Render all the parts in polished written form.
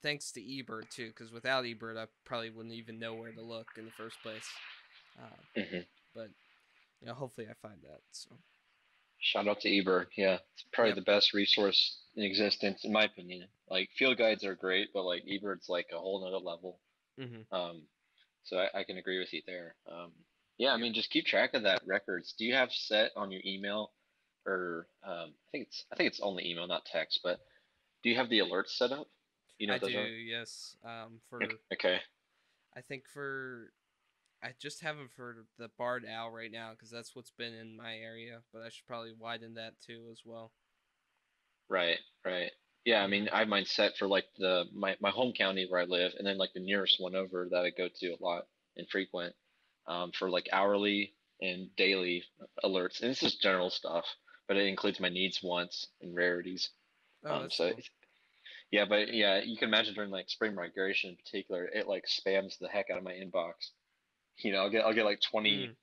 thanks to Ebird too, because without Ebird, I probably wouldn't even know where to look in the first place. Hmm. But hopefully I find that. So Shout out to Ebird. Yeah, it's probably yep. the best resource in existence, in my opinion. Like field guides are great, but like Ebird's like a whole nother level. Mm-hmm. Um, so I can agree with you there. Yeah, I Yep. mean, just keep track of that records. Do you have set on your email, or I think it's only email, not text. But do you have the alerts set up? You know I what do. those are? Yes. Okay. For Okay. I think for I just have it for the barred owl right now because that's what's been in my area, but I should probably widen that too as well. Right. Right. Yeah, I Mm-hmm. mean, I have mine set for like my home county where I live, and then like the nearest one over that I go to a lot and frequent, for like hourly and daily alerts. And this is general stuff, but it includes my needs, wants, and rarities. Oh, that's So cool. yeah, but yeah, you can imagine during like spring migration in particular, it like spams the heck out of my inbox. I'll get like 20 Mm.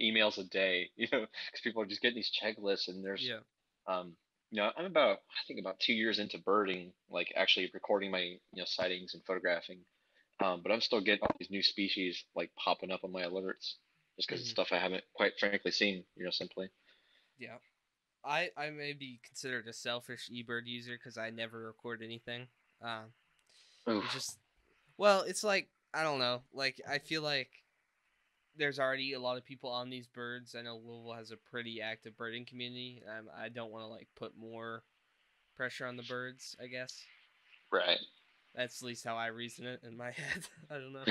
emails a day, because people are just getting these checklists, and there's Yeah. um I think about 2 years into birding, like actually recording my sightings and photographing. But I'm still getting all these new species like popping up on my alerts just because it's Mm-hmm. stuff I haven't quite frankly seen, simply. Yeah. I may be considered a selfish eBird user because I never record anything. Um, it's Oof. just well, it's like I don't know. Like I feel like there's already a lot of people on these birds. I know Louisville has a pretty active birding community. I don't want to like put more pressure on the birds. I guess Right. that's at least how I reason it in my head. I don't know.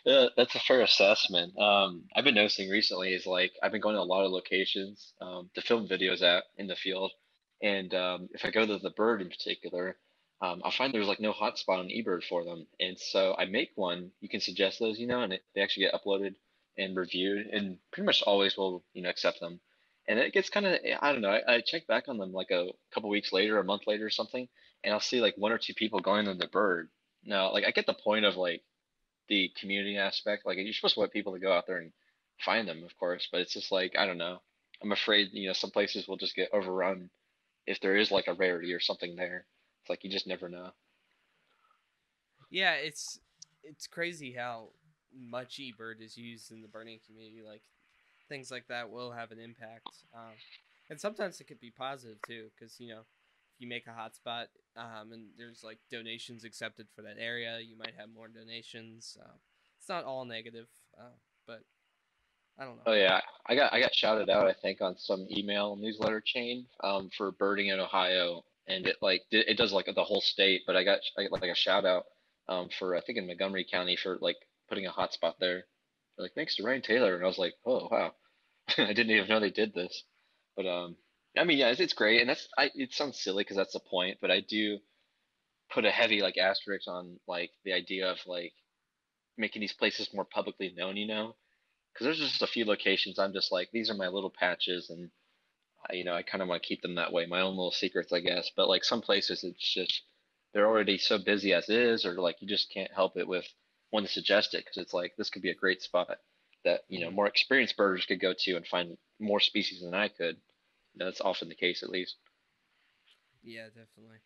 Yeah, that's a fair assessment. I've been noticing recently is like I've been going to a lot of locations to film videos at in the field, and if I go to the bird in particular, I'll find there's like no hotspot on eBird for them, and so I make one. You can suggest those, and they actually get uploaded and reviewed, and pretty much always will accept them. And it gets kind of, I don't know. I check back on them like a couple weeks later, a month later or something, and I'll see like one or two people going on the bird. Now, like I get the point of like the community aspect. Like you're supposed to want people to go out there and find them, of course, but it's just like I don't know. I'm afraid some places will just get overrun if there is like a rarity or something there. It's like you just never know. Yeah, it's crazy how much eBird is used in the birding community. Like things like that will have an impact. And sometimes it could be positive too, because if you make a hotspot and there's like donations accepted for that area, you might have more donations. It's not all negative, but I don't know. Oh yeah, I got shouted out I think on some email newsletter chain for birding in Ohio, and it does like the whole state, but I got like a shout out for I think in Montgomery County for like putting a hotspot there. They're like thanks to Ryan Taylor, and I was like, oh wow, I didn't even know they did this. But I mean, yeah, it's great, and it sounds silly because that's the point, but I do put a heavy like asterisk on like the idea of like making these places more publicly known, because there's just a few locations I'm just like these are my little patches, and I kind of want to keep them that way, my own little secrets, I guess. But like some places, it's just they're already so busy as is, or like you just can't help it with wanting to suggest it because it's like this could be a great spot that Hmm. more experienced birders could go to and find more species than I could. That's often the case, at least. Yeah, definitely.